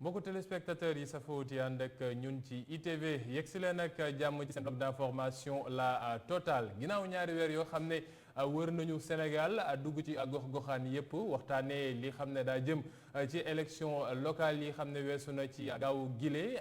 mbokku téléspectateurs yi safooti ànd ak ñun ci ITV yegsi leen ak jàmm ci seen bloc d'information la totale ginnaaw ñaari weer yoo xam ne wër nañu Sénégal dugg ci gox-goxaan yépp waxtaanee li xam ne daa jëm ci élection locale yi xam ne weesu na ci gaaw gile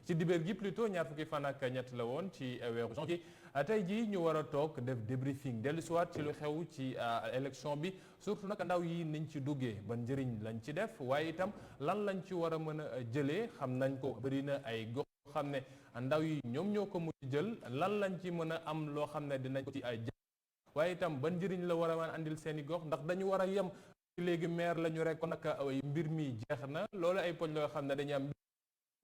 ci dibéer gi plutôt ñaar fukki fan ak ñett la woon ci weeru janvier tey jii ñu war a toog def débriefing dellu siwaat ci lu xew ci élection bi surtout nag ndaw yi niñ ci duggee ban njëriñ lañ ci def waaye itam lan lañ ci war a mën a jëlee xam nañ ko bëri na ay gox xam ne ndaw yi ñoom ñoo ko mujj jël lan lañ ci mën a am loo xam ne dinañ ko ci ay waaye itam ban njëriñ la war a mën andil seen i gox ndax dañu war a yem léegi maire la ñu rek kon nag mbir mi jeex na loolu ay poñ loo xam ne dañu am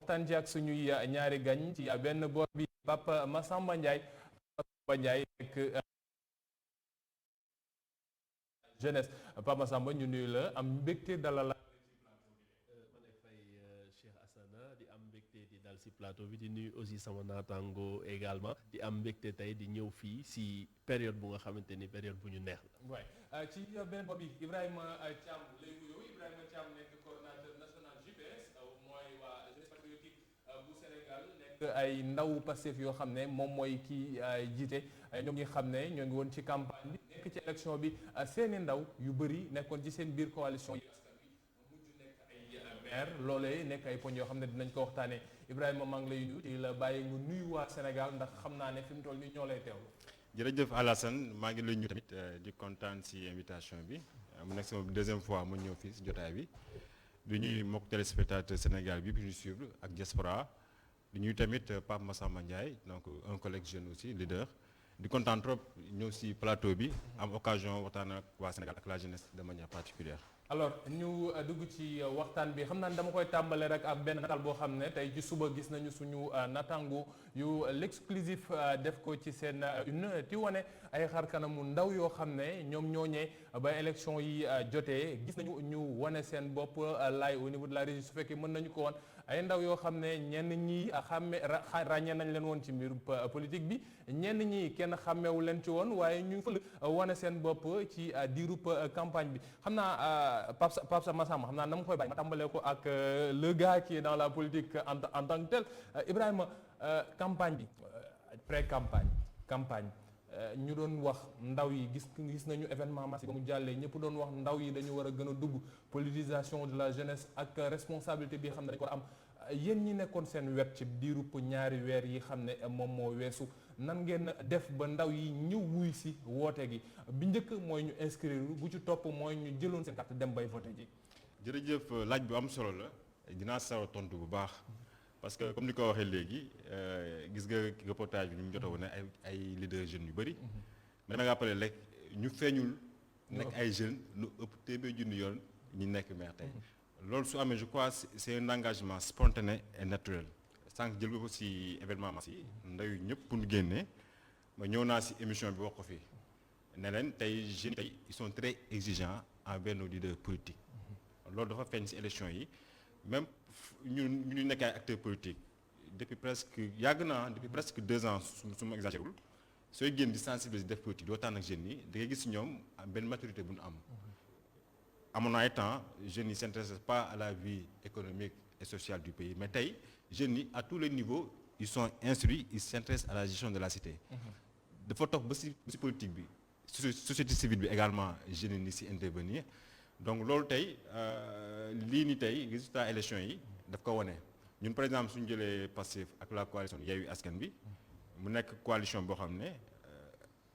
waxtaan ci ak suñuy ñaari gañ ci benn boor bi Papa Massamba Ndiaye nekk jeunesse Papa Massamba ñu nuyu la am mbégte dalal la ma nekk fay Cheikh Assana di am mbégte di dal si plateau bi di nuyu aussi sama naataango également di am mbégte tey di ñëw fii si période bu nga xamante ni période bu ñu neex la. waay ci benn boor bi Ibrahima Thiam lay wuyoo Ibrahima Thiam nekk coordinateur national JPS mooy waa jeunesse patriotique bu Sénégal nekk ay ndaw Pastef yoo xam ne moom mooy kii jiite ñoom ñi xam ne ñoo ngi woon ci campagne bi nekk ci élection bi seeni ndaw yu bëri nekkoon ci seen biir coalition yi askan wi mujj nekk ay maire loolee nekk ay poñ yoo xam ne dinañ ko waxtaanee Ibrahima maa ngi lay nuyu di la bàyyi nga nuyu waa Sénégal ndax xam naa ne fi mu toll nii ñoo lay teewlu. jërëjëf Alassane maa ngi lay nuyu tamit di kontaan si invitation bi mu nekk sama deuxième fois mu ñëw fii si jotaay bi di ñuy mbokk téléspectateur Sénégal bi ñu suivre ak diaspora di ñuy tamit Pape Massamba Ndiaye donc un collègue jeune aussi leader di kontaan trop ñëw si plateau bi am occasion waxtaan ak waa Sénégal ak la jeunesse de manière particulière. alors ñu dugg ci waxtaan bi xam naa ne dama koy tàmbale rek ak benn nataal boo xam ne tey ci suba gis nañu suñu natangu yu l'exclusif def ko ci seen une ti wane ay xar kanamu ndaw yoo xam ne ñoom ñooñee ba élection yi jotee gis nañu ñu wane seen bopp laay au niveau de la régie su fekkee mën nañu ko woon ay ndaw yoo xam ne ñenn ñi ràññee nañ leen woon ci mbiru politique bi ñenn ñi kenn xàmmeewu leen ci woon waaye ñu fël wane seen bopp ci diirub campagne bi xam naa Pape Massamba xam naa na ma koy bàyyi ma tàmbalee ko ak le gars qui est dans la politique en tant que tel Ibrahima campagne bi campagne ñu doon wax ndaw yi gis nañu événement massif ba mu jàllee ñëpp doon wax ndaw yi dañu war a gën a dugg politisation de la jeunesse ak responsabilité bi xam ne dañu ko am yéen ñi nekkoon seen wet ci diirub ñaari weer yi xam ne moom moo weesu nan ngeen def ba ndaw yi ñëw wuy si woote gi bi njëkk mooy ñu inscrire bu ci topp mooy ñu jëloon seen carte dem bay voté ji. jërëjëf laaj bu am solo la dinaa sawar tontu bu baax parce que comme ni ko waxee léegi gis nga reportage bi ni mu jot a wane ay leaders jeunes yu bëri. mais dama rappelé rek ñu feeñul. nekk ay jeunes lu ëpp téeméer junni yoon ñu nekk maire tey. loolu su amee je crois c'est un engagement spontané et naturel sànq jël ko ci événement massif yi ndaw ñëpp pour ñu génnee ma ñëw naa ci émission bi wax ko fii ne leen tey jeunes tey ils sont très exigeants envers nos leaders politiques loolu dafa feeñ ci élection yi même ñu nekk ay acteurs politiques depuis presque 2 ans su ma exagérul sooy génn di sensibiliser def politique doo tànn ak jeunes yi da ngay gis ci ñoom benn maturité bu ñu am. amoon na ay temps jeunes yi s'intéressent pas à la vie économique et sociale du pays mais tey jeunes yi à tous les niveaux ils sont instruits ils s'intéressent à la gestion de la cité. dafa toog ba ci politique bi société civile bi également jeunes yi ci intervenir donc loolu tey lii ni tey résultat élection yi daf ko wane ñun par exemple suñu jëlee Pastef ak la coalition Yewwi Askan Wi mu nekk coalition boo xam ne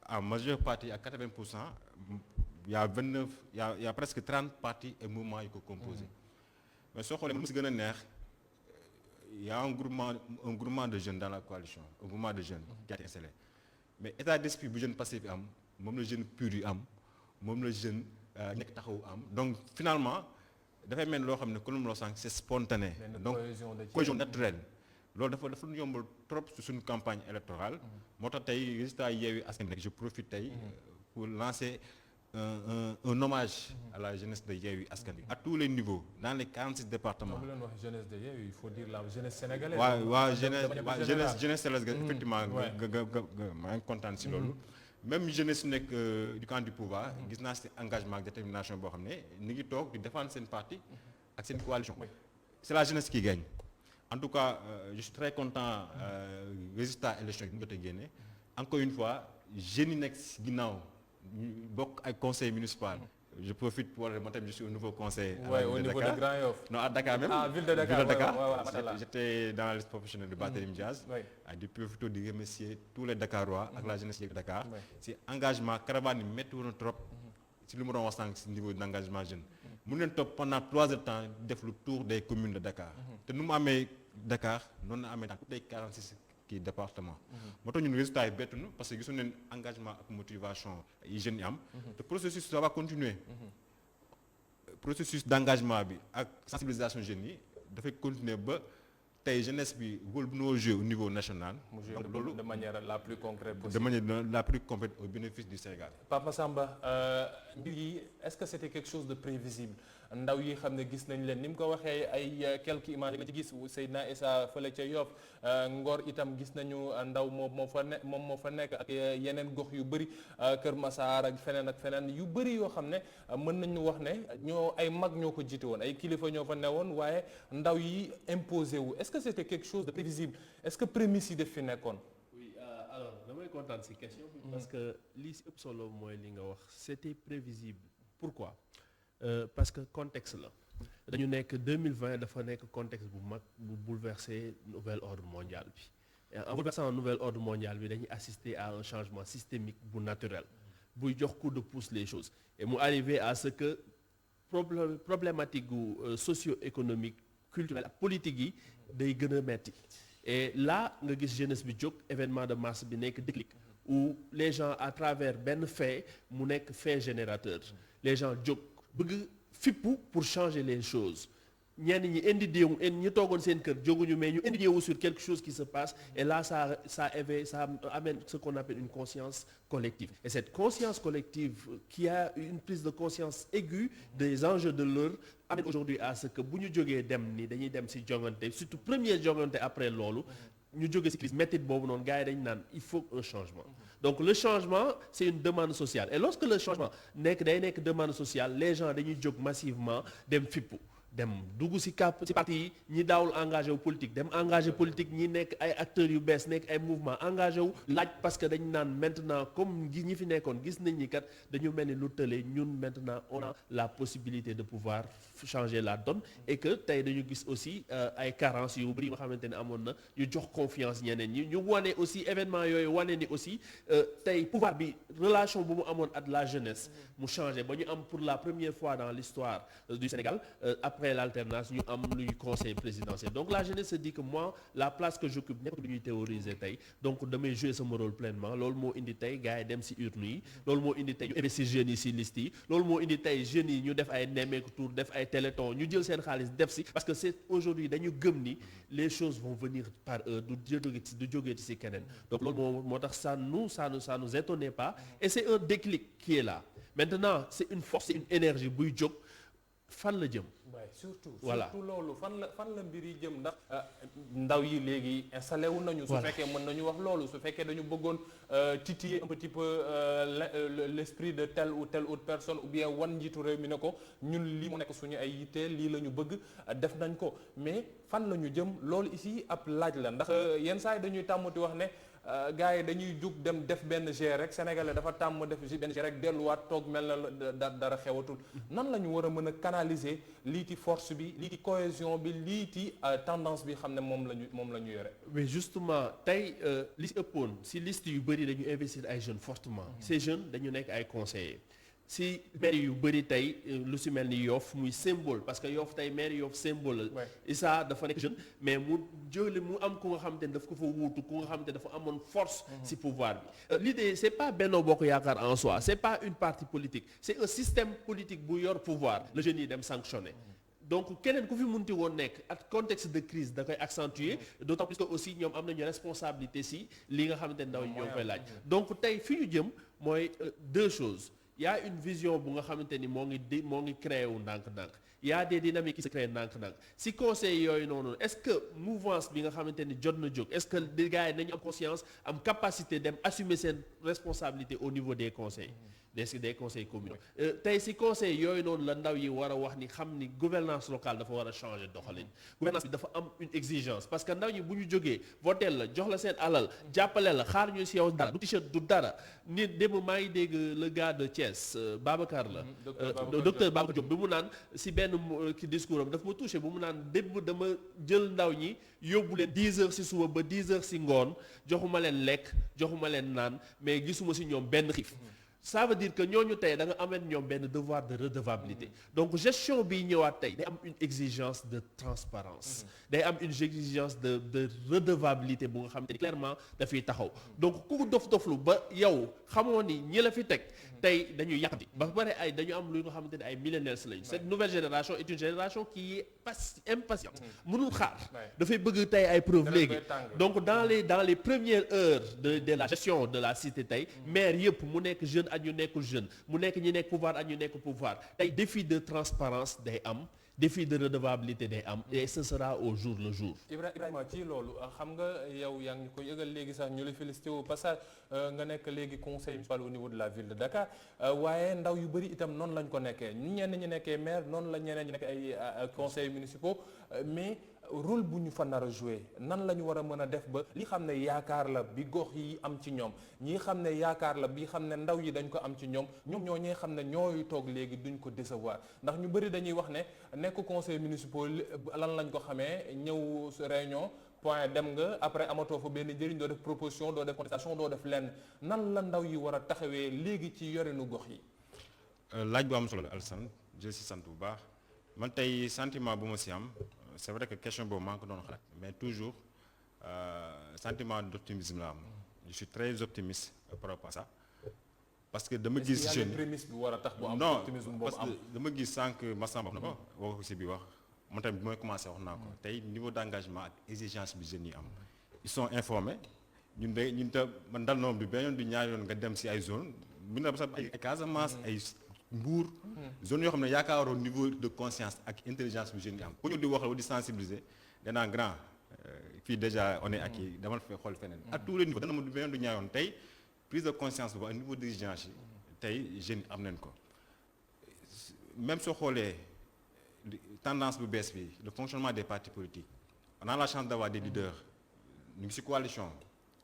en majeure partie à 80%. Il y a presque 30 partis et mouvements yu ko composé mais soo xoolee mu si gën a neex il y a un groupement de jeunes dans la coalition un groupement de jeunes qui a été installé mais état d'esprit bu jeune Pastef bi am moom la jeune pur yu am moom la jeune nekk taxawu am donc finalement dafay mel loo xam ne comme loo sànq c'est spontané donc cohésion naturelle loolu dafa yombal trop sur suñu campagne électorale moo tax tey résultat Yewwi Askan Wi je profite tey pour lancer un hommage à la jeunesse de Yewwi Askan Wi à tous les niveaux dans les 46 départements. bu leen wax jeunesse de Yewwi il faut dire la jeunesse sénégalaise. jeunesse sénégalaise effectivement maa ngi kontaan si loolu. même jeunesse su nekk du camp du pouvoir. gis naa si engagement ak détermination boo xam ne ni ngi toog di défendre seen parti ak seen coalition. C'est la jeunesse qui gagne. En tout cas je suis très content résultat élection yi ñu jot a génne encore une fois jeunes yi nekk si ginnaaw ñu bokk ay conseil municipal. Je profite pour moi tamit je suis au nouveau conseil. Ouais, au niveau de Grand Yoff. Non, à Dakar même. Ah, ville de Dakar. J'étais dans la liste professionnelle de Barthélémy Diaz. Di profiter di remercier tous les Dakarois ak la jeunesse de Dakar. Si engagement caravane yi métti woon trop. Si lu ma doon wax sànq si niveau d'engagement jeune. Mun leen topp pendant 3 heures de temps def le tour des communes de Dakar. te nu mu amee Dakar noonu la amee dans tous les 46 kii département. moo tax ñun résultat yi bettu na parce que gisoon nañ engagement ak motivation yi jeunes yi am. te processus ça va continuer. processus d'engagement bi ak sensibilisation jeunes yi dafay continuer ba tey jeunesse bi rôle bu noo jouer au niveau national. donc loolu de manière la plus concrète possible. de manière la plus complète au bénéfice du Sénégal. Papa Samba mbir yi est-ce que c'était quelque chose de prévisible ndaw yi xam ne gis nañ leen ni mu ko waxee ay quelques images nga ci gis Seydina Issa fële ca Yoff Ngor itam gis nañu ndaw moom moo fa nekk ak yeneen gox yu bëri Kër Massar ak feneen yu bëri yoo xam ne mën nañu wax ne ay mag ñoo ko jiite woon ay kilifa ñoo fa newoon waaye ndaw yi imposé wu est-ce que c'était quelque chose de prévisible est-ce que prémices yi def fi nekkoon. Oui alors damay kontaan ci question bi parce que lii ci ëpp solo mooy li nga wax c'était prévisible pourquoi parce que contexte la dañu nekk 2020 dafa nekk contexte bu mag bu bouleverser nouvel ordre mondial bi et en bouleversant nouvel ordre mondial bi dañuy assister à un changement systémique bu naturel buy jox coup de pouce les choses et mu arrivé à ce que problématique gu socio-économique culturelle ak politique yi day gën a metti et là nga gis jeunesse bi jóg événement de mars bi nekk déclic où les gens à travers benn fait mu nekk fait générateur les gens jóg bëgg fippu pour changer les choses ñenn ñi indigné wu ñu toogoon seen kër jóguñu mais ñu indigné wu sur quelque chose qui se passe et là ça éveille ça amène ce qu'on appelle une conscience collective et cette conscience collective qui a une prise de conscience aiguë des enjeux de l'heure amène aujourd'hui à ce que bu ñu jógee dem ni dañuy dem ci jongante surtout premier jongante après loolu ñu jóge ci crise métit boobu noonu gars yi dañ naan il faut un changement donc le changement c'est une demande sociale et lorsque le changement day nekk demande sociale les gens dañuy jóg massivement dem fippu dem dugg ci parti yi ñi daawul engagé wu politique dem engagé politique ñi nekk ay acteurs yu bees nekk ay mouvement engagé wu laaj parce que dañu naan maintenant comme ñi fi nekkoon gis nañ ni kat dañu mel ni lu tële ñun maintenant on a la possibilité de pouvoir changer la donne et que tey dañu gis aussi ay carences yu bari nga xamante ne amoon na ñu jox confiance ñeneen ñi ñu wane aussi événement yooyu wane ni aussi tey pouvoir bi relation bu mu amoon ak la jeunesse mu changé ba ñu am pour la première fois dans l'histoire du Sénégal après l'alternance ñu am luy conseil présidentiel donc la jeunesse se dit que moi la place que j'occupe nekk lu ñuy théoriser tey donc damay jouer sama rôle pleinement loolu moo indi tey gars yi dem ci urne yi loolu moo indi tey ñu investir jeunes yi ci liste yi loolu moo indi tey jeunes yi ñu def ay nemmeeku tour def ay téléthon ñu jël seen xaalis def ci parce que c'est aujourd'hui dañu gëm ni les choses vont venir par eux du jógee ci keneen donc loolu moo tax ça nous étonnait pas et c'est un déclic qui est là maintenant c'est une force c'est une énergie buy jóg fan la jëm. waaye surtout. voilà surtout loolu fan la mbir yi jëm ndax. ndaw yi léegi installé wu nañu. su fekkee mën nañu wax loolu su fekkee dañu bëggoon titiller un petit peu l'esprit de telle ou telle autre personne ou bien wan njiitu réew mi ne ko ñun lii mu nekk suñu ay yitte lii la ñu bëgg def nañ ko mais fan la ñu jëm loolu ici ab laaj la ndax yenn saa yi dañuy tàmmati wax ne. gars yi dañuy jug dem def benn G rek sénégalais dafa tàmm def benn G rek delluwaat toog mel na dara xewatul nan la ñu war a mën a canaliser lii ci force bi lii ci cohésion bi lii ci tendance bi xam ne moom la ñu yore. mais justement tey li ci ëppoon ci liste yu bëri dañu investir ay jeunes fortement ces jeunes dañu nekk ay conseillers. si maire yu bëri tey lu si mel ni Yoff muy symbole parce que Yoff tey maire Yoff symbole la Issa dafa nekk jeune mais mu am ku nga xamante ne daf ko fa wuutu ku nga xamante ne dafa amoon force si pouvoir bi l'idée c'est pas Benno Bokk Yaakaar en soi c'est pas une parti politique c'est un système politique bu yor pouvoir le jeune yi dem sanctionner donc keneen ku fi munti woon nekk ak contexte de crise da koy accentuer d'autant plus que aussi ñoom am nañu responsabilité si li nga xamante ne ndaw yi ñoo koy laaj donc tey fi ñu jëm mooy deux choses. Il y a une vision bu nga xamante ni moo ngi créé wu ndànk-ndànk y a des dynamiques qui se créent ndànk-ndànk si conseil yooyu noonu est-ce que mouvance bi nga xamante ni jot na jóg est-ce que les gars yi nañu am conscience am capacité dem assumer seen responsabilité au niveau des conseils des conseils communaux tey si conseil yooyu noonu la ndaw yi war a wax ni xam ni gouvernance locale dafa war a changer doxalin gouvernance bi dafa am une exigence parce que ndaw ñi bu ñu jógee votel la jox la seen alal jàppale la xaar ñu si yow dara du t-shirt du dara nit démb maa ngi dégg le gars de Thiès Babacar la docteur Babacar Diop bi mu naan si benn ki discours am dafa ma touché bu mu naan démb dama jël ndaw ñi yóbbu leen 10 heures si suba ba 10 heures si ngoon joxuma leen lekk joxuma leen naan mais gisuma si ñoom benn xiif ça veut dire que ñooñu tey da nga amee ñoom benn devoir de redevabilité donc gestion bi ñëwaat tey day am une exigence de transparence day am une exigence de redevabilité bu nga xam ne clairement dafay taxaw donc ku dof-doflu ba yow xamoo ni ñi la fi teg tey dañuy yàqati ba pare ay dañu am lu nga xamante ne ay millénaires lañu cette nouvelle génération est une génération qui est impatiente mënul xaar dafay bëgg tey ay preuves léegi donc dans les premières heures de la gestion de la cité tey maire yëpp mu nekk jeune ak ñu nekkul jeune mu nekk ñi nekk pouvoir ak ñu nekk pouvoir tey défi de transparence day am défi de redevabilité day am et ce sera au jour le jour. Ibrahima ci loolu xam nga yow yaa ngi ko yëgal léegi sax ñu la félicité au passage nga nekk léegi conseil municipal au niveau de la ville de Dakar waaye ndaw yu bëri itam noonu lañ ko nekkee ñenn ñi nekkee maire noonu la ñeneen ñi nekk ay conseils municipaux mais rôle bu ñu fa nar a jouer nan la ñu war a mën a def ba li xam ne yaakaar la bi gox yi am ci ñoom ñi xam ne yaakaar la bi xam ne ndaw yi dañ ko am ci ñoom ñoo ñee xam ne ñooy toog léegi duñ ko décevoir ndax ñu bëri dañuy wax ne nekk conseil municipal lan lañ ko xamee ñëw réunion point dem nga après amatoo fa benn njëriñ doo def proposition doo def contestation doo def lenn nan la ndaw yi war a taxawee léegi ci yorinu gox yi. laaj bu am solo la Alassane jël si sant bu baax man tey sentiment bu ma si am. C'est vrai que question boobu maa ngi ko doon xalaat mais toujours sentiment d'optimisme la am je suis très optimiste par rapport à ça parce que dama gis jeunes prémisse bi war a tax bu am non optimisme boobu parce que dama gis sànq Massamba wax na ko wax ko si bi wax man tamit bi may commencé wax naa ko tey niveau d'engagement ak exigence bi jeunes yi am ils sont informés ñun te man dal noonu bi benn yoon du ñaari yoon nga dem si ay zone bu na sax ay Casamance ay Mbour zone yoo xam ne yaakaaroon niveau de conscience ak intelligence bu jeunes yi am ku ñu di wax la di sensibiliser danaa grand fii déjà on est acquis dama fa xool feneen à tous les niveaux dana ma du beneen du ñaayoon tey prise de conscience boobu ak niveau d'exigence yi tey jeunes yi am nañ ko même soo xoolee tendance bu bees bi le fonctionnement des partis politiques on a la chance d'avoir des leaders ñu ngi ci coalition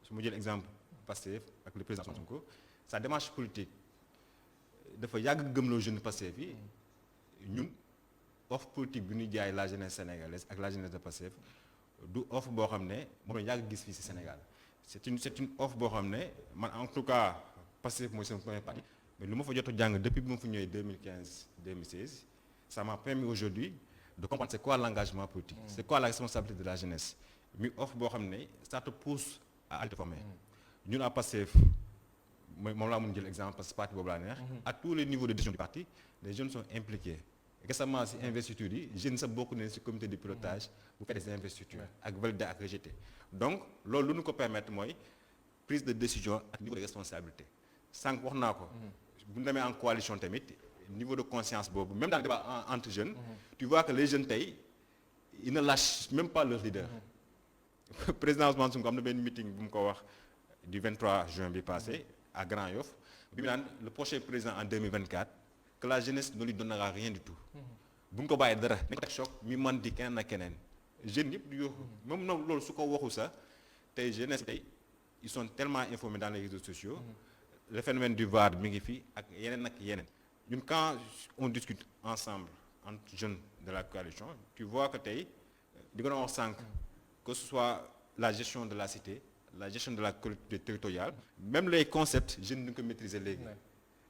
su ma jël exemple Pastef ak le président Sonko sa démarche politique dafa yàgg gëmloo jeune Pastef yi ñun offre politique bi ñuy jaay la jeunesse sénégalaise ak la jeunesse de Pastef du offre boo xam ne moom la yàgg gis fii ci Sénégal c'est une offre boo xam ne man en tout cas Pastef mooy sama premier parti mais lu ma fa jot a jàng depuis bi ma fa ñëwee 2015 2016 ça m'a permis aujourd'hui de comprendre c'est quoi l'engagement politique c'est quoi la responsabilité de la jeunesse mi offre boo xam ne ça te pousse à te former ñun à Pastef moom laa mën jël exemple parce que parti boobu laa neex à tous les niveaux de décision du parti les jeunes sont impliqués récemment ci investitures yi jeunes sa bokk nañ ci comité de pilotage bu fait des investitures ak valider ak rejeter donc loolu lu ñu ko permettre mooy prise de décision ak niveau de responsabilité sànq wax naa ko bu ñu demee en coalition tamit niveau de conscience boobu même dans le débat entre jeunes tu vois que les jeunes tey ils ne lâchent même pas leur leader président Ousmane Sonko am na benn meeting bu mu ko wax du 23 juin bi passé à Grand Yoff bi mu naan le prochain président en 2024 que la jeunesse ne lui donnera rien du tout bu ñu ko bàyyi dara dañ ko teg choc mi man di keneen ak keneen jeunes yëpp di yooxu même noonu loolu su ko waxu sax tey jeunesse tey ils sont tellement informés dans les réseaux sociaux le phénomène du VAR mi ngi fi ak yeneen ñun quand on discute ensemble entre jeunes de la coalition tu vois que tey di nga wax sànq que ce soit la gestion de la cité la gestion de la collectivité territoriale même les concepts jeunes ñu ko maîtriser léegi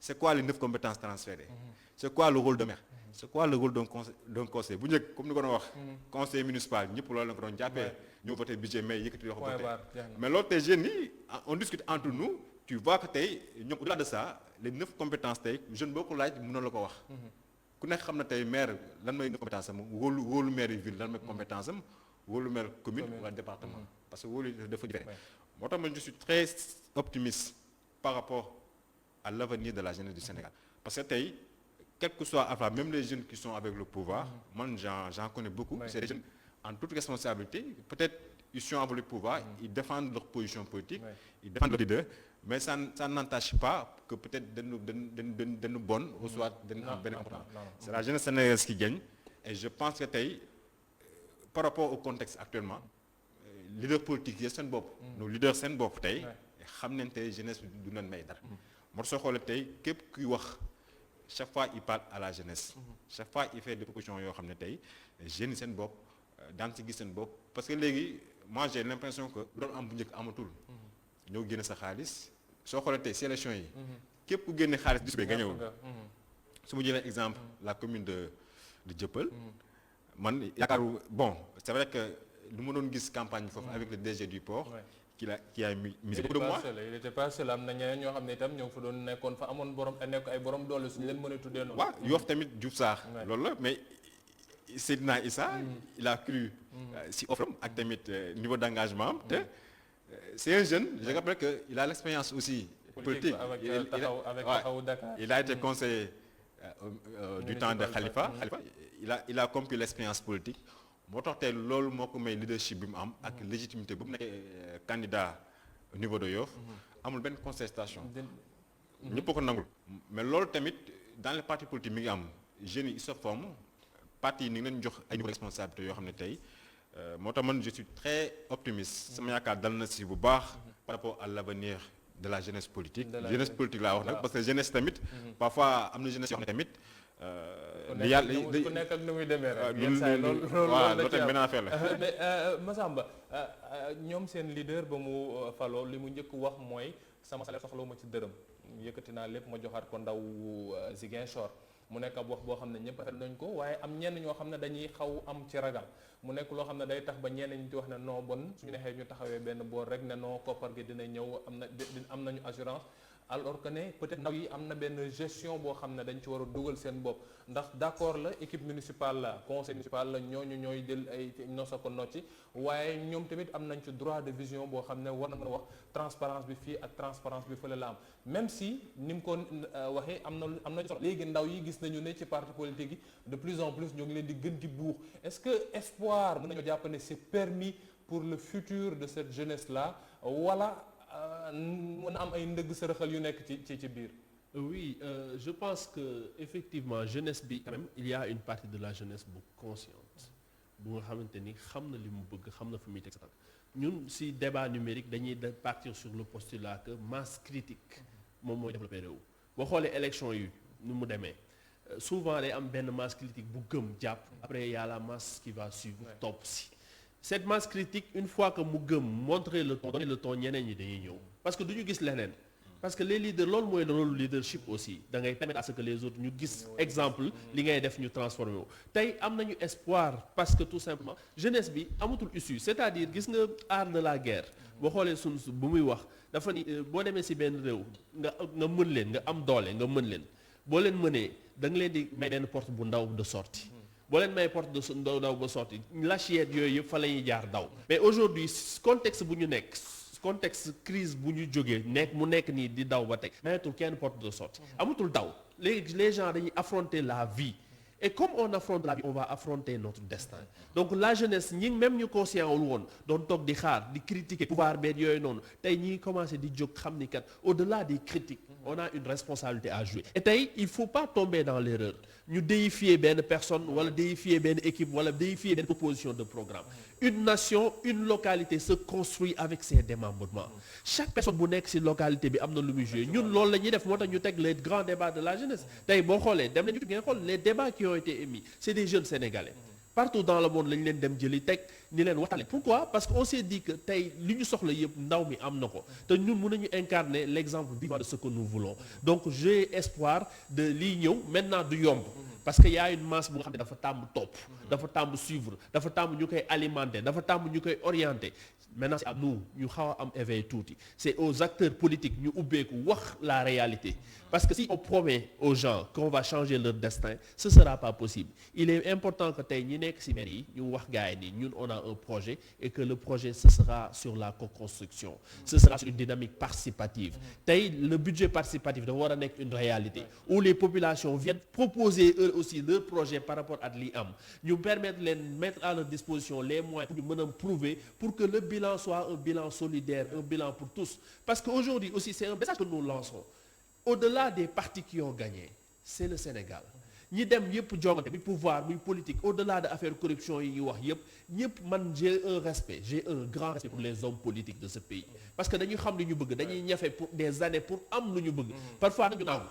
c'est quoi les 9 compétences transférées c'est quoi le rôle de maire c'est quoi le rôle d'un conseil bu njëkk comme ni ko doon wax conseil municipal ñëpp loolu la ko doon jàppee ñoo voté budget mais yëkkati yoo ko voté mais loolu tey jeunes yi on discute entre nous tu vois que tey ñoom au-delà de ça les 9 compétences tey jeune boo ko laaj mën na la ko wax ku nekk xam na tey maire lan mooy compétence am wóolu maire yi ville lan mooy compétence am wóolu maire commune wala département parce que wóolu dafa différent moo tax man je suis très optimiste par rapport à l'avenir de la jeunesse du Sénégal parce que tey quel que soit enfin même les jeunes qui sont avec le pouvoir, moi j'en connais beaucoup. C'est des jeunes en toute responsabilité, peut-être ils sont avec le pouvoir, ils défendent leur position politique, ils défendent leur leader, mais ça n'entache pas que peut-être dañu bon ou soit dañu am benn important. C'est la jeunesse sénégalaise qui gagne, et je pense que tey par rapport au contexte actuellement leader politique yi seen bopp nos leaders seen bopp tey xam nañ tey jeunesse bi du leen may dara moo soo xoolee tey képp kuy wax chaque fois il parle à la jeunesse chaque fois il fait des propositions yoo xam ne tey jeunes yi seen bopp daan ci gis seen bopp parce que léegi moi j'ai l'impression que doon am bu njëkk amatul ñoo génne sa xaalis soo xoolee tey si élection yi képp ku génne xaalis bis bi nga ñëwul su ma jëlee exemple la commune de Dieuppeul man yaakaaru bon c'est vrai que lu ma doon gis campagne foofu avec le DG du port qui a misé beaucoup de mois. Il était pas seul am na ñeneen ñoo xam ne itam ñoo ngi fa doon nekkoon fa amoon borom nekk ay borom doole suñu leen mën a tuddee noonu. waaw Yoff tamit Diouf Sarr loolu la mais Seydina Issa il a cru si offram ak tamit niveau d'engagement am te c'est un jeune je rappelle que il a l'expérience aussi politique avec Taxawu Dakar. il a été conseiller du temps de Khalifa il a compris l'expérience politique moo tax tey loolu moo ko may leadership bi mu am ak légitimité bu mu nekkee candidat au niveau de Yoff amul benn contestation ñëpp ko nangul mais loolu tamit dans les partis politiques mi ngi am jeunes yi ils se forment partis yi ni ngi leen jox ay responsabilités yoo xam ne tey moo tax man je suis très optimiste sama yaakaar dal na si bu baax par rapport à l'avenir de la jeunesse politique jeunesse politique laa wax nag parce que jeunesse tamit parfois am na jeunesse yoo xam ne tamit ku nekk ak nu muy demee rek yenn saa yi loolu tamit benn affaire la mais Massamba ñoom seen leader ba mu faloo li mu njëkk wax mooy sama salaire soxla ma ci dërëm yëkkati naa lépp ma joxaat ko ndaw Ziguinchor mu nekk ab wax boo xam ne ñëpp rafet nañ ko waaye am ñenn ñoo xam ne dañuy xaw am ci ragal mu nekk loo xam ne day tax ba ñenn ñi di wax ne non bon suñu neexee ñu taxawee benn boor rek ne non koppar gi dina ñëw am nañu assurance alors que ne peut-être ndaw yi am na benn gestion boo xam ne dañ ci war a dugal seen bopp ndax d'accord la équipe municipale la conseil municipal la ñooñu ñooy jël ay nosa ko nocci waaye ñoom tamit am nañ ci droit de vision boo xam ne war na mën a wax transparence bi fii ak transparence bi fële la am même si ni mu ko waxee am na solo léegi ndaw yi gis nañu ne ci parti politique yi de plus en plus ñoo ngi leen di gën di buux est-ce que espoir mën nañoo jàpp ne c'est permis pour le futur de cette jeunesse là wala mën a am ay ndëgg sërëxal yu nekk ci biir. Oui, je pense que effectivement jeunesse bi quand même il y a une partie de la jeunesse bu consciente bu nga xamante ni xam na li mu bëgg xam na fu muy teg sa tànk ñun si débat numérique dañuy partir sur le postulat que masse critique moom mooy développé réew boo xoolee élection yi nu mu demee souvent day am benn masse critique bu gëm jàpp après il y a la masse qui va suivre topp si. Cette masse critique une fois que mu gëm montrer le ton donner le ton ñeneen ñi dañuy ñëw parce que du ñu gis leneen parce que les leaders loolu mooy le rôle leadership aussi da ngay permettre à ce que les autres ñu gis exemple li ngay def ñu transformé wu tey am nañu espoir parce que tout simplement jeunesse bi amatul issue c'est-à-dire gis nga art de la guerre boo xoolee Sun Tzu bu muy wax dafa ni boo demee ci benn réew nga mën leen nga am doole nga mën leen boo leen mënee da nga leen di may benn porte bu ndaw de sortie boo leen may porte de ndaw ba sorti l'assiette yooyu yëpp fa la ñuy jaar daw mais aujourd'hui contexte bu ñu nekk contexte crise bu ñu jógee mu nekk nii di daw ba teg mayetul kenn porte de sortie amatul daw léegi les gens dañuy affronter la vie et comme on affronte la vie on va affronter notre destin donc la jeunesse ñi même ñu conscient wul woon doon toog di xaar di critiquer pouvoir beeg yooyu noonu tey ñi commencé di jóg xam ni kat au-delà des critiques on a une responsabilité à jouer et tey il faut pas tomber dans l'erreur ñu déifier benn personne wala déifier benn équipe wala déifier benn proposition de programme une nation une localité se construit avec ses démembrements chaque personne bu nekk ci localité bi am na lu muy jouer ñun loolu la ñuy def moo tax ñu teg les grands débats de la jeunesse tey boo xoolee dem nañu ngeen xool les débats qui ont été émis c'est des jeunes sénégalais partout dans le monde lañu leen dem jëli teg ni leen waxtaanee pourquoi parce que on s'est dit que tey li ñu soxla yëpp ndaw mi am na ko te ñun mën nañu incarner l'exemple vivant de ce que nous voulons donc j'ai espoir de liy ñëw maintenant du yomb parce que y a une masse bu nga xam ne dafa tàmm topp dafa tàmm suivre dafa tàmm ñu koy alimenter dafa tàmm ñu koy orienter maintenant c'est à nous ñu xaw a am éveil tuuti c'est aux acteurs politiques ñu ubbeeku wax la réalité parce que si on promet aux gens qu'on va changer leur destin ce sera pas possible il est important que tey ñi nekk ci maire yi ñu wax gars yi ni ñun on a un projet et que le projet ce sera sur la co-construction ce sera sur une dynamique participative tey le budget participatif dafa war a nekk une réalité où les populations viennent proposer eux aussi leur projet par rapport à li am ñu permettre leen mettre à leur disposition les moyens pour ñu mën a prouver pour que le bilan soit un bilan solidaire un bilan pour tous parce que aujourd'hui aussi c'est un message que nous lançons au-delà des partis qui ont gagné c'est le Sénégal ñi dem yëpp jongante muy pouvoir muy politique au-delà de affaire corruption yi ñuy wax yëpp ñëpp man j'ai un grand respect pour les hommes politiques de ce pays parce que dañuy xam li ñu bëgg dañuy ñafe pour des années pour am lu ñu bëgg parfois nañu naaw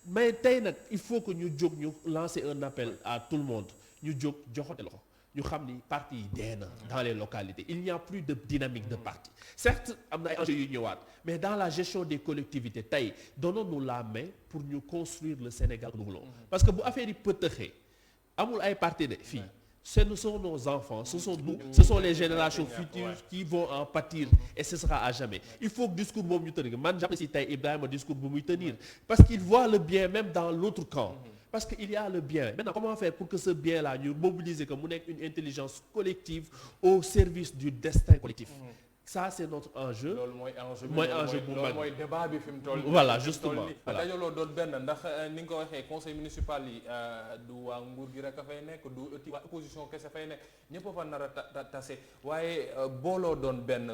mais tey nag il faut que ñu jóg ñu lancer un appel à tout le monde ñu jóg joxante loxo ñu xam ni parti yi dee na dans les localités il n'y a plus de dynamique de parti certes am na ay enjeux yu ñëwaat mais dans la gestion des collectivités tey donnons-nous la main pour ñu construire le Sénégal que nous voulons parce que bu affaire yi pëtëxee amul ay parti de fii ce sont nos enfants ce sont nous ce sont les générations futures qui vont en pâtir et ce sera à jamais il faut que discours boobu ñu tenir man j'apprécie tey Ibrahima discours bu muy tenir parce qu'il voit le bien même dans l'autre camp parce que il y a le bien maintenant comment faire pour que ce bien là ñu mobiliser que mu nekk une intelligence collective au service du destin collectif ça c'est notre enjeu. loolu mooy enjeu bi mooy enjeu bu mag mooy débat bi fi mu toll. voilà justement voilà dajaloo doon benn ndax ni nga ko waxee conseil municipal yi du waa nguur gi rek a fay nekk du waa opposition kese fay nekk ñëpp a fa nar a tase waaye booloo doon benn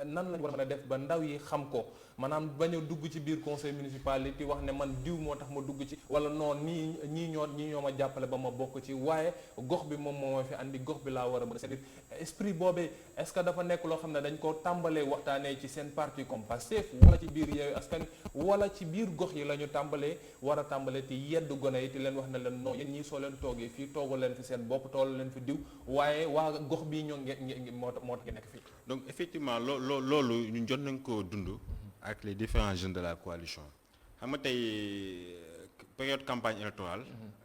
nan lañu war a mën a def ba ndaw yi xam ko maanaam bañ a dugg ci biir conseil municipal yi di wax ne man diw moo tax ma dugg ci wala non ñii ñoo ma jàppale ba ma bokk ci waaye gox bi moom moo ma fi andi gox bi laa war a mën a c'est-à-dire esprit boobee est-ce que dafa nekk loo xam ne dañ ko tàmbalee waxtaanee ci seen parti comme Pastef wala ci biir Yewwi Askan wala ci biir gox yi la ñu tàmbalee war a tàmbalee te yedd gone yi te leen wax ne leen non yéen ñii soo leen toogee fii toogal leen fi seen bopp tool leen fi diw waaye waa gox bii ñoo moo tax ngeen nekk fii. donc effectivement loolu ñun jot nañ ko dund ak les différents jeunes de la coalition xam nga tey période campagne électorale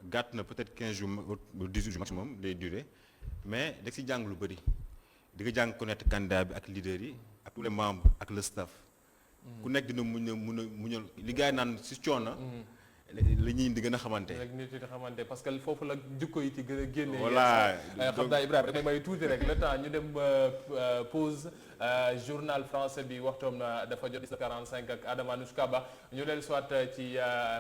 gàtt na peut-être 15 jours ou 18 jours maximum lay durer mais da si jàng lu bëri di nga jàng connaître candidat bi ak leader yi ak tous les membres ak le staff ku nekk dina muñal li gars yi naan si coono la ñuy di gën a xamante. rek nit yi di xamante parce que foofu la jikko yi ci gën a génne. voilà xam naa Ibrahima damay may tuuti rek le temps ñu dem pause journal français bi waxtoom na dafa jot 45 ak Adama Anouchka Ba ñu leen soit ci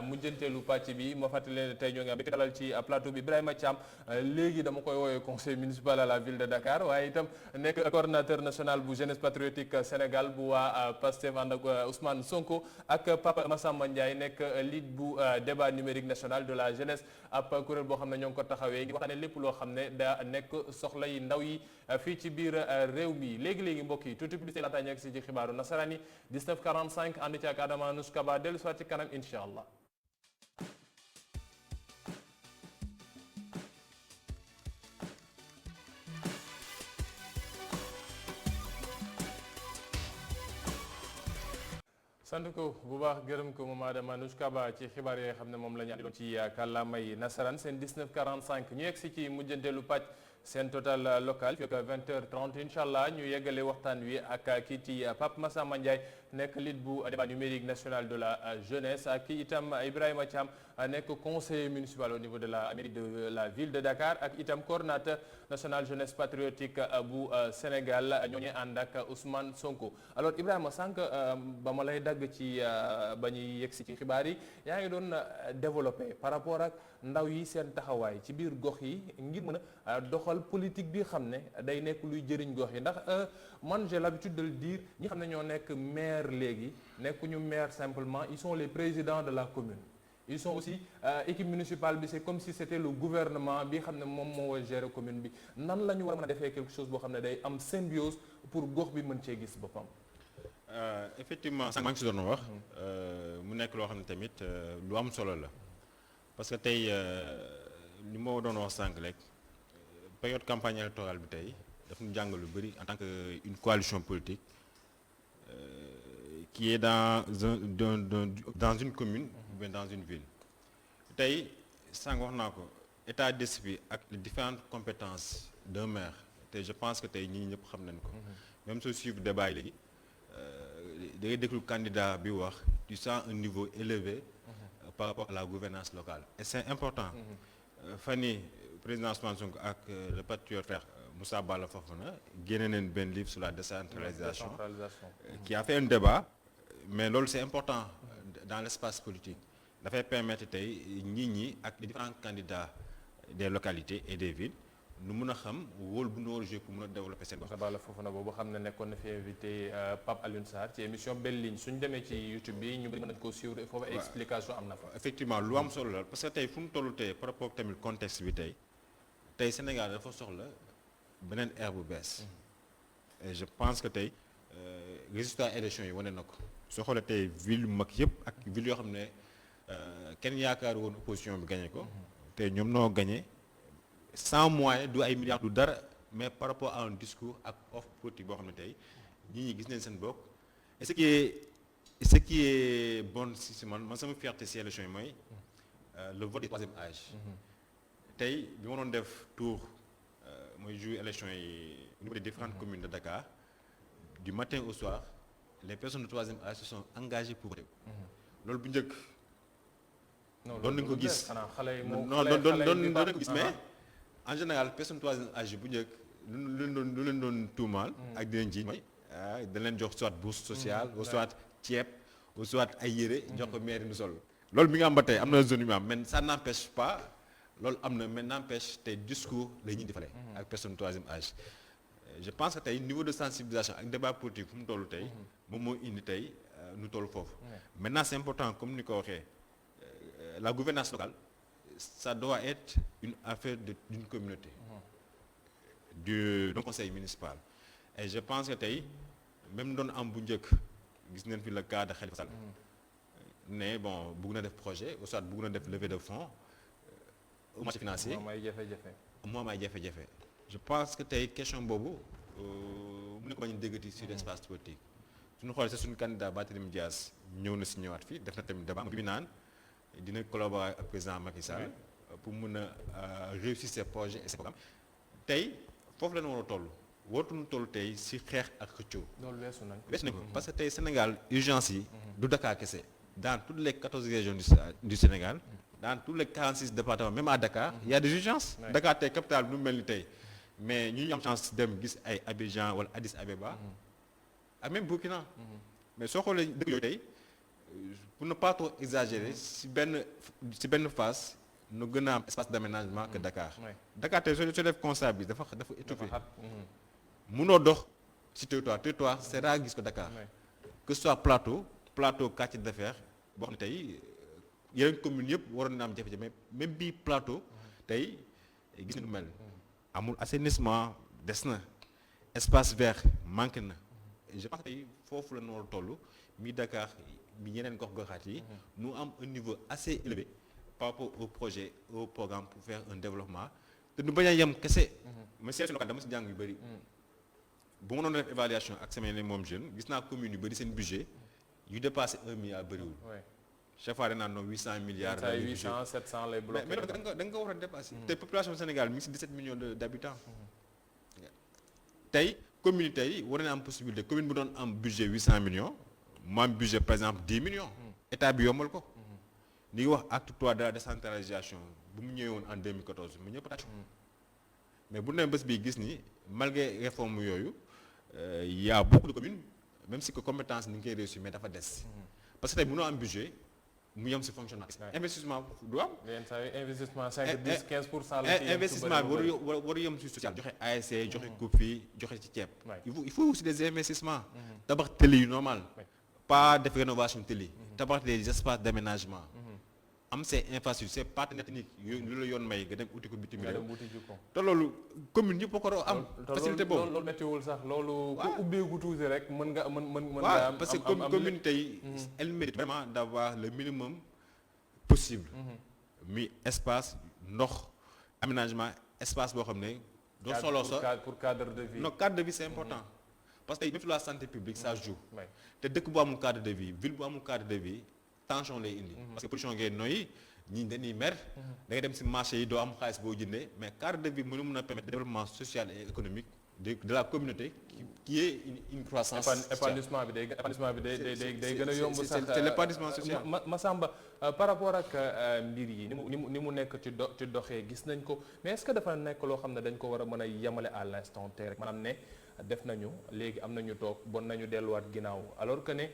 mujjanteelu pàcc bi ma fàttali leen tey ñoo ngi am bi dalal ci plateau bi Ibrahima Thiam léegi dama koy woowee conseil municipal à la ville de Dakar waaye itam nekk coordonnateur national bu jeunesse patriotique Sénégal bu waa Pastef ànd ak Ousmane Sonko ak Papa Massamba Ndiaye nekk lead bu débat numérique national de la jeunesse ab kuréel boo xam ne ñoo ngi ko taxawee ngi waxtaane lépp loo xam ne daa nekk soxla yi ndaw yi fii ci biir réew mi léegi-léegi mbokk yi tuuti publicité laata ñeeg si ci xibaaru nasaraan yi 19:45 ànd ci ak Adama Anouchka Ba dellu soit ci kanam incha allah. sant ko bu baax gërëm ko moom Adama Anouchka Ba ci xibaar yi nga xam ne moom la ñu andiloon ci kàllaamay nasaraan seen 19:45 ñu yegg si ci mujjanteelu pàcc seen total local fekk 20h30 incha allah ñu yeggale waxtaan wi ak kii ci Pape Massamba Ndiaye nekk lead bu débat numérique national de la jeunesse ak kii itam Ibrahima Thiam nekk conseiller municipal au niveau de la mairie de la ville de Dakar ak itam coordonnateur national jeunesse patriotique bu Sénégal ñoo ngi ànd ak Ousmane Sonko. alors Ibrahima sànq ba ma lay dagg ci ba ñuy yegg si ci xibaar yi yaa ngi doon développé par rapport ak ndaw yi seen taxawaay ci biir gox yi ngir mën a doxal politique bi xam ne day nekk luy jëriñ gox yi ndax man j'ai l'habitude de le dire ñi xam ne ñoo nekk maire léegi nekkuñu maire simplement ils sont les présidents de la commune. ils sont aussi équipe municipale bi c'est comme si c'était le gouvernement bi xam ne moom moo gérer commune bi nan la ñu war a mën a defee quelque chose boo xam ne day am symbiose pour gox bi mën cee gis boppam. effectivement sànq maa ngi si doon wax mu nekk loo xam ne tamit lu am solo la parce que tey li ma doon wax sànq rek période campagne électorale bi tey daf ñu jàng lu bëri en tant que une coalition politique qui est dans une commune ou bien dans une ville tey sànq wax naa ko état d'esprit ak les différentes compétences d'un maire te je pense que tey ñii ñëpp xam nañ ko. même soo suivre débat yi léegi da ngay déglu candidat bi wax tu sens un niveau élevé par rapport à la gouvernance locale et c'est important. fan yii président Ousmane Sonko ak le patriote frère Moussa Bala Fofana génne nañ benn livre sur la décentralisation qui a fait un débat mais loolu c'est important dans l'espace politique dafay permettre tey nit ñi ak les différents candidats des localités et des villes nu mun a xam rôle bu ñu war a jouer pour mun a développer seen gox. Moussa Bala Fofana boobu xam ne nekkoon na fi invité Pape Alioune Sarr ci émission Belle Ligne suñ demee ci YouTube bi ñu mën nañ koo suivre foofu ay explication am na fa. effectivement lu am solo la parce que tey fu mu toll tey par rapport tamit contexte bi tey Sénégal dafa soxla beneen ère bu bees. et je pense que tey résultat élection yi wane na ko soo xoolee tey ville yu mag yëpp ak ville yoo xam ne kenn yaakaar woon opposition bi gagné ko tey ñoom noo gagné sans moyen du ay milliards du dara mais par rapport à un discours ak offre politique boo xam ne tey nit ñi gis nañ seen bopp et ce qui est bon si man sama fierté si élection yi mooy le vote du troisième âge. tey bi ma doon def tour mooy jour élection yi au niveau des différentes communes de Dakar du matin au soir les personnes de troisième âge se sont engagées pour voter. loolu bu njëkk. doon nañu ko gis doon nañu ko gis mais en général personne troisième âge bu njëkk lu leen doon tuumaal. ak di leen ji mooy dañ leen jox soit bourse sociale ou soit ceeb ou soit ay yére jox ko maire nu sol. loolu mi nga am ba tey am na zone yu am mais ça n'empêche pas loolu am na mais n'empêche tey discours la ñuy defalee. ak personne troisième âge. je pense que tey niveau de sensibilisation ak débat politique fu mu toll tey. moom moo indi tey nu toll foofu. maintenant c'est important comme ni ko waxee la gouvernance locale ça doit être une affaire d'une communauté. d'un conseil municipal. et je pense que tey même doon am bu njëkk gis nañ fi le cas de Khalifa Sall. ne bon bëgg na def projet ou soit bëgg na def levée de fonds au marché financier. moom ay jafe-jafe. moom ay jafe-jafe. je pense que tey question boobu mën na ko bañ a déggati sur l'espace politique suñu xoolee sax suñu candidat Barthélémy Dias ñëw na si ñëwaat fii def na tamit débat bi naan dina collaborer ak président Macky Sall pour mën a réussir ses projets et ses programmes tey foofu la ñu war a toll waratuñu toll tey si xeex ak xëccoo. loolu weesu nañ ko parce que tey Sénégal urgence yi du Dakar kese dans toutes les 14 régions du Sénégal dans tous les 46 départements même à Dakar il y a des urgences. Dakar tey capitale bi nu mel ni tey mais ñu am chance dem gis ay Abidjan wala Addis Abeba ak même Burkina. mais soo xoolee dëkk yooyu tey pour ne pas trop exagérer si benn phase nu gën a am espace d'aménagement que Dakar. Dakar tey soo def constat bi dafa étouffé. munoo dox si territoire c'est rare gis ko Dakar. que ce soit plateau quartier d'affaires boo xam ne tey yeneen communes yëpp waroon na am jafe-jafe mais même bii plateau tey gis nga mel. amul assainissement des na espace vert manqué na je pense que tey foofu la ñu war a toll mi Dakar mi yeneen gox-goxaat yi nous am un niveau assez élevé par rapport au projet au programme pour faire un développement te nu bañ a yem kese mais seetlu locale dama si jàng yu bëri bu ma doon def évaluation ak sama yeneen moom jeune gis naa communes yu bëri seen budget yu dépassé 1 milliard bëriwul chaque fois danaa noonu 800 milliards. 800 700 lay bloqué. mais da nga ko war a dépasser. te population Sénégal mi ngi si 17 millions d'habitants. tey commune tey war na am possibilité commune bu doon am budget 800 millions mu am budget par exemple 10 millions. état bi yombal ko. li ngi wax acte 3 de la décentralisation bu mu ñëwee woon en 2014 mu ñëpp tàcc. mais bu nee bés bii gis ni malgré réforme yooyu y a beaucoup de communes même si que compétence ni ngi koy réussir mais dafa des. parce que tey mënoo am budget. mu yem si fonctionnement investissement du am. yenn saa yi investissement 5 10 15% la ci investissement bi waru yem si social joxe ASC joxe coupe joxe ci ceeb. il faut aussi des investissements. tabax tëli yu normal. pas def rénovation tëli. tabax des espaces d'aménagement. am ces infrastructures ces partenaires techniques lu la yoon may nga dem uti ko bitim réew. te loolu commune yëpp ko am. facilité boobu loolu méttiwul sax loolu. ku ubbeeku tuuti rek mën nga am. parce que communauté yi elle mérite vraiment d'avoir le minimum possible. mi espace ndox aménagement espace boo xam ne. doo solo sa pour cadre de vie. non cadre de vie c'est important. parce que même sur la santé publique ça joue. te dëkk bu amul cadre de vie ville bu amul cadre de vie. tension lay indi parce que pollution ngay noyyi ñii dañuy mer. da ngay dem si marché yi doo am xaalis boo jëndee mais cadre de vie mënu mun a permettre développement social et économique de la communauté qui est une croissance sociale. épanouissement bi day gën a yomb sax. c'est l'épanouissement social. Massamba par rapport ak mbir yi ni mu nekk ci doxee gis nañ ko mais est-ce que dafa nekk loo xam ne dañ ko war a mën a yemale à l'instant T rek maanaam ne def nañu léegi am nañu toog bon nañu delluwaat ginnaaw alors que ne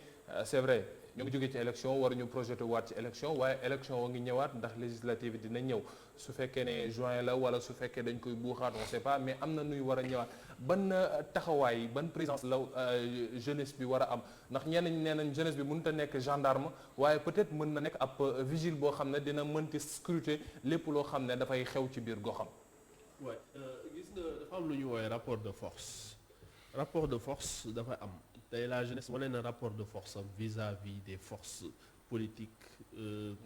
c'est vrai ñoo ngi jógee ci élection waruñu projeté waat ci élection waaye élection wa ngi ñëwaat ndax législative yi dina ñëw su fekkee ne juin la wala su fekkee dañ koy buuxaat on sait pas mais am na nuy war a ñëwaat ban taxawaay ban présence la jeunesse bi war a am ndax ñenn ñi nee nañ jeunesse bi mënut a nekk gendarme waaye peut-être mën na nekk ab vigile boo xam ne dina mënti scruter lépp loo xam ne dafay xew ci biir goxam. waaw gis nga dafa am lu ñu woowee rapport de force dafa am tey la jeunesse wane na rapport de force am vis-à-vis des forces politiques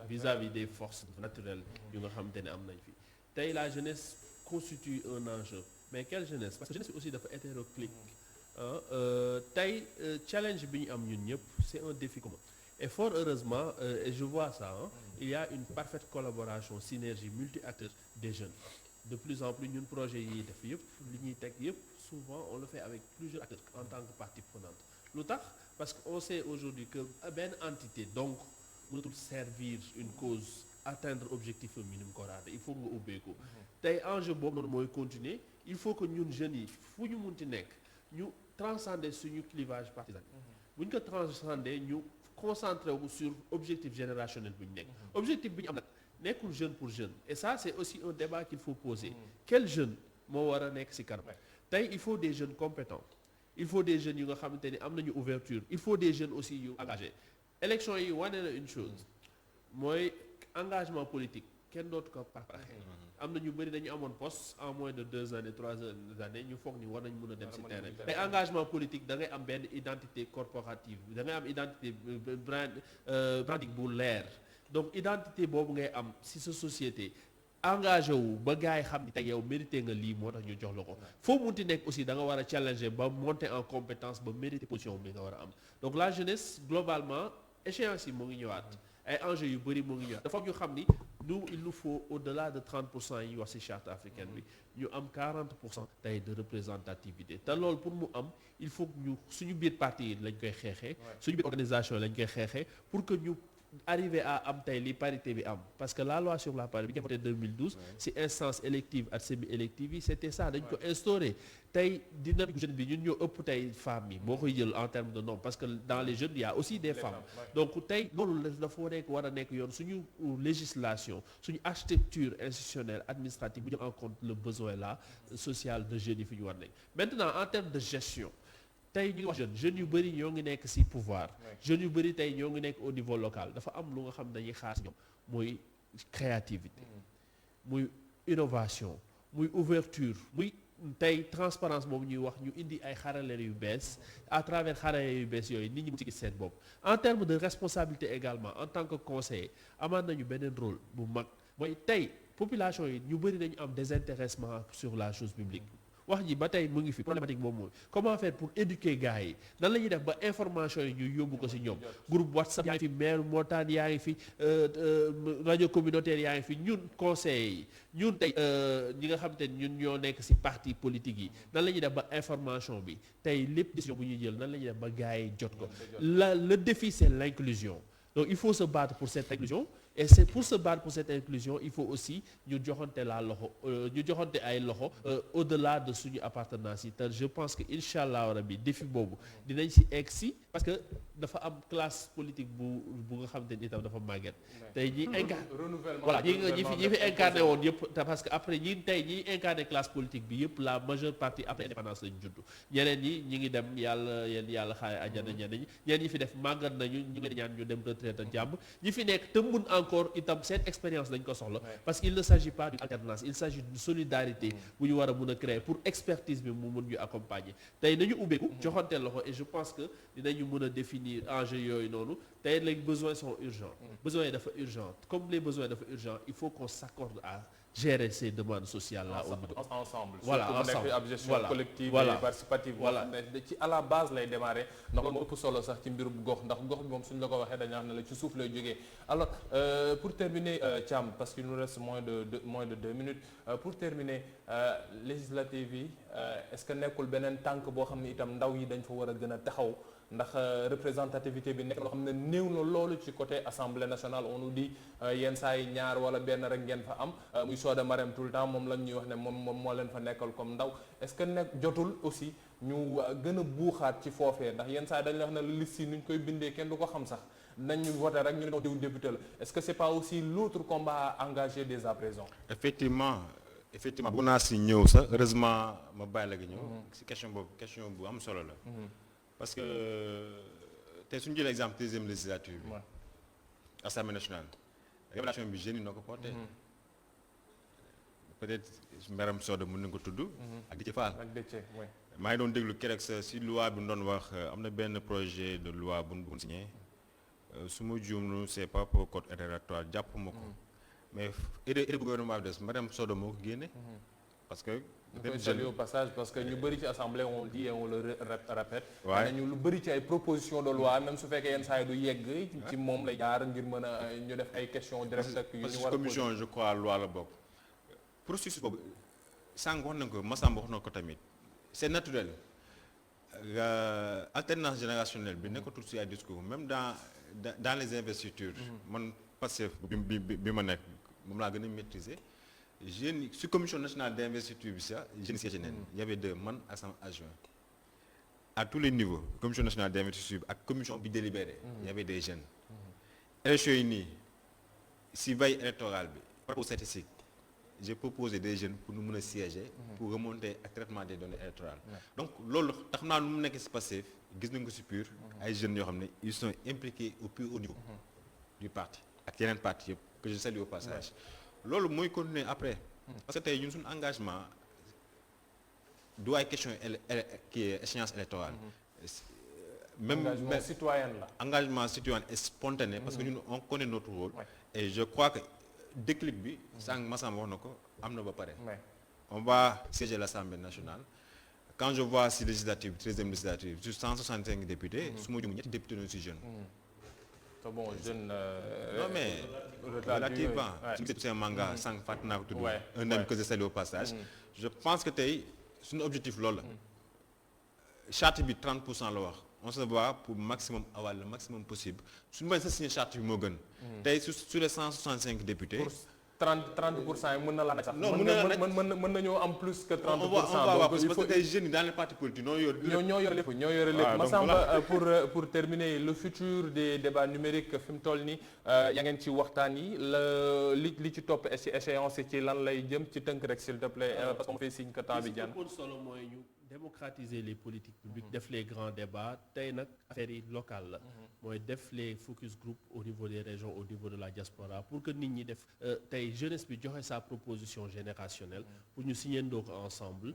vis-à-vis des forces naturelles yu nga xamante ne am nañ fi tey la jeunesse constitue un enjeu mais quelle jeunesse parce que jeunesse bi aussi dafa hétéroclite tey challenge bi ñu am ñun ñëpp c'est un défi commun et fort heureusement et je vois ça il y a une parfaite collaboration synergie multi-acteurs des jeunes de plus en plus ñun projet yi def yëpp li ñuy teg yëpp souvent on le fait avec plusieurs acteurs en tant que partie prenante lu tax parce que on sait aujourd'hui que benn entité donc mënatul servir une cause atteindre objectif am ni mu ko raade il faut nga ubbeeku tey enjeu boobu noonu mooy continuer il faut que ñun jeunes yi fu ñu munti nekk ñu transcender suñu clivage partisan bu ñu ko transcender ñu concentré wu sur objectif générationnel bu ñu nekk objectif bi ñu am nag nekkul jeune pour jeune et ça c'est aussi un débat qu'il faut poser quel jeune moo war a nekk ci kanam tey il faut des jeunes compétents il faut des jeunes yu nga xamante ni am nañu ouverture il faut des jeunes aussi yu engagés élection yi wane na une chose mooy engagement politique kenn dootu ko partager am na ñu bëri dañu amoon poste en moins de 2 années 3 années ñu foog ni war nañ mën a dem ci terrain mais engagement politique da ngay am benn identité corporative da ngay am identité branding bu leer donc identité boobu ngay am ci sa société engagé wu ba gars yi xam ni tey yow mérité nga lii moo tax ñu jox la ko foo munti nekk aussi da nga war a challenger ba monter en compétence ba mérité position bi nga war a am donc la jeunesse globalement échéance yi moo ngi ñëwaat ay enjeux yu bëri moo ngi ñëwaat dafa ñu xam ni nous il nous faut au-delà de 30% yi wax ci charte africaine bi ñu am 40% tey de représentativité te loolu pour mu am il faut que ñu suñu biir parti yi lañ koy xeexee suñu biir organisation lañ koy xeexee pour que ñu arriver à am tey li parité bi am parce que la loi sur la parité bi ñu voté 2012 ci instance élective ak semi-élective yi c'était ça dañ ko instauré tey dynamique jeune bi ñun ñoo ëpp tey femmes yi boo koy jël en termes de nombre parce que dans les jeunes il y a aussi des femmes donc tey loolu dafa nekk war a nekk yoon suñu législation suñu architecture institutionnelle administrative bu jël en compte le besoin là social de jeunes yi fi ñu war nekk maintenant en termes de gestion tey ñu ngi wax jeunes yu bëri ñoo ngi nekk ci pouvoir jeunes yu bëri tey ñoo ngi nekk au niveau local dafa am lu nga xam dañuy xaar ci ñoom muy créativité muy innovation muy ouverture muy tey transparence boobu ñuy wax ñu indi ay xarale yu bees à travers xarale yu bees yooyu nit ñi mu ci gis seen bopp en termes de responsabilité également en tant que conseiller amaat nañu beneen rôle bu mag mooy tey population yi ñu bëri dañu am désintéressement sur la chose publique wax ji ba tey mu ngi fi problématique boobu mooy comment faire pour éduquer gars yi nan la ñuy def ba information yi ñu yóbbu ko ci ñoom groupe WhatsApp yaa ngi fi maire montagne yaa ngi fi radio communautaire yaa ngi fi ñun conseillers yi ñun tey ñi nga xam te ñun ñoo nekk ci parti politique yi nan la ñuy def ba information bi tey lépp décision bu ñuy jël nan la ñuy def ba gars yi jot ko le défi c'est l'inclusion donc il faut se battre pour cette inclusion et c'est pour se battre pour cette inclusion il faut aussi ñu joxante la loxo ñu joxante ay loxo au-delà de suñu appartenance yi te je pense que incha allah rabi défi boobu dinañ ci egg si parce que dafa am classe politique bu nga xamante ni itam dafa màgget tey ñi voilà ñi fi incarné woon yëpp parce que après ñi incarné classe politique bi yëpp la majeure partie après indépendance lañu judd ñeneen ñi ngi dem yàlla xaare àjjana ñeneen ñi fi def màggat nañu ñu ngi ñaan ñu dem retraite jàmm ñi fi nekk te mun encore itam seen expérience lañ ko soxla parce qu'il ne s'agit pas d'une alternance il s'agit d'une solidarité bu ñu war a créer pour expertise bi mu mun ñu accompagner tey nañu ubbeeku joxante loxo et je pense que dinañu ñu mën a définir enjeux yooyu noonu tey les besoins sont urgents besoins yi dafa urgent comme les besoins dafa urgent il faut qu'on s'accorde à gérer ces demandes sociales là ensemble voilà surtout ensemble mu nekk ab gestion voilà collective voilà et participative voilà ci à la base lay démarrer ndax loolu ëpp solo sax ci mbirub gox ndax gox bi moom suñ la ko waxee dañu wax ne la ci suuf lay jógee alors pour terminer Thiam parce qu'il nous reste moins de 2 minutes pour terminer législative yi est-ce que nekkul beneen tànk boo xam ne itam ndaw yi dañ fa war a gën a taxaw ndax représentativité bi nekk loo xam ne néew na loolu ci côté assemblée nationale on nous dit yenn saa yi ñaar wala benn rek ngeen fa am muy Soda Marème tout le temps moom lañ ñuy wax ne moom moo leen fa nekkal comme ndaw est-ce que nekk jotul aussi ñu gën a buuxaat ci foofee ndax yenn saa yi dañ la wax ne liste yi nu ñu koy bindee kenn du ko xam sax nañu voté rek ñu ne diw député la est-ce que c'est pas aussi l'autre combat à engager dès à présent. effectivement bu naa si ñëw sax heureusement ma bàyyi la nga ñëw. si question bu am solo la. parce que tey suñu jëlee exemple 13e législature bi. Assemblée nationale. révélation bi jeunes yi noo ko porté. peut-être Mbaram Soda mën nañu ko tudd. ak Déthié Fall. maa ngi doon déglu keroog sa si loi bi ñu doon wax am na benn projet de loi bu ñu signé su ma juumlu c'est pas pour code électoral jàpp ma ko. mais erreur gouvernement bi des Mbaram Soda moo ko génne. parce que. peut-être saluer au passage parce que ñu bëri ci assemblée on dit et on le répète. waaye nañu lu bëri ci ay propositions de loi même su fekkee yenn saa yi du yegg. ci moom lay jaar ngir mën a ñu def ay questions directes ak yu ñu war a commission je crois loi la bokk. processus boobu sànq wax nañ ko Massamba wax na ko tamit c'est naturel alternance générationnelle bi nekkatul ci ay discours même dans les investitures. man Pastef bi ma nekk moom laa gën a maîtriser. jeunes sur commission nationale d'investiture bi sax jeunes siège neen il y avait deux man ak sama adjoint à tous les niveaux commission nationale d'investiture bi ak commission bi délibéré il y avait des jeunes élection yi nii si veille électorale bi par rapport statistique j'ai proposé des jeunes pour ñu mën a siéger pour remonter ak traitement des données électorales donc loolu tax naa nu mu nekk si Pastef gis nañ ko si PUR ay jeunes yoo xam ne ils sont impliqués au plus haut niveau du parti ak yeneen parti yëpp que je salue au passage loolu mooy continuer après parce que tey ñun suñu engagement du ay question qui est échéance électorale même engagement citoyen la engagement citoyen est spontané parce que ñun on connaît notre rôle et je crois que déclic bi sànq Massamba wax na ko am na ba pare on va siéger l'Assemblée nationale quand je vois si législative 13e législative sur 165 députés su ma jum ñetti députés noonu si jeune c'est bon jeune non mais relativement c'est un manga sànq fàtte naa ko tudd un ami que je salue au passage je pense que tey suñu objectif loolu la charte bi 30% la wax on se bat pour maximum avoir le maximum possible suñu bañ sa signé charte bi moo gën tey sur les 165 députés 30% yi mën na la sax non mën nañoo am plus que 30%. on va voir parce que tey jeunes yi dans les partis politiques ñoo yor lépp Massamba pour terminer le futur des débats numériques fi mu toll nii yaa ngeen ci waxtaan yi li ci topp ci échéance ci lan lay jëm ci tënk rek s'il te plaît parce qu'on fait signe que temps bi jàn solo mooy ñu démocratiser les politiques publiques def les grands débats tey nag affaire yi locale la mooy def les focus group au niveau des régions au niveau de la diaspora pour que nit ñi def tey jeunesse bi joxe sa proposition générationnelle pour ñu signer ndoo ko ensemble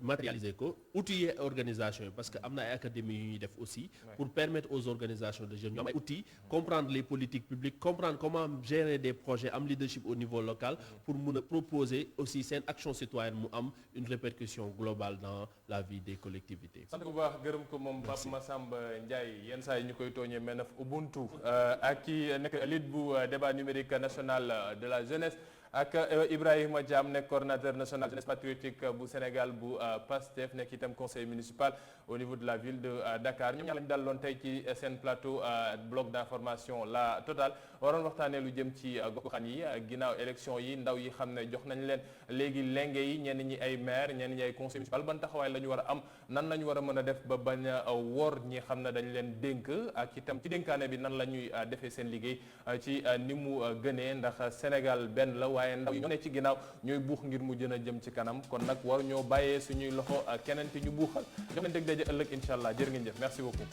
matérialiser ko outiller organisation yi parce que am na ay académies yu ñuy def aussi pour permettre aux organisations de jeunes ñu am ay outils comprendre les politiques publiques comprendre comment gérer des projets am leadership au niveau local pour mun a proposer aussi seen action citoyenne mu am une répercussion globale dans la vie des collectivités. sant bu baax gërëm ko moom Pape Massamba Ndiaye yenn saa yi ñu koy tooñee mais nag Ubuntu ak ki nekk lead bu débat numérique national de la jeunesse ak Ibrahima Thiam nekk coordinateur national jeunesse patriotique bu Sénégal bu PASTEF nekk itam conseil municipal au niveau de la ville de Dakar ñoom ñaar lañu dalaloon tey ci seen plateau bloc d'information la totale waroon waxtaanee lu jëm ci gox-goxaan yi ginnaaw élection yi ndaw yi xam ne jox nañ leen léegi lenge yi ñenn ñi ay maire ñenn ñi ay conseil municipal ban taxawaay la ñu war a am nan la ñu war a mën a def ba bañ a wor ñi xam ne dañ leen dénk ak itam ci dénkaane bi nan la ñuy defee seen liggéey ci ni mu gënee ndax Sénégal benn la waaye ndaw yi ñoo ne ci ginnaaw ñooy buux ngir mu jën a jëm ci kanam kon nag war ñoo bàyyee suñuy loxo keneen te ñu buuxal jox leen dëgg daje ëllëg incha allah jërë ngeen jëf merci beaucoup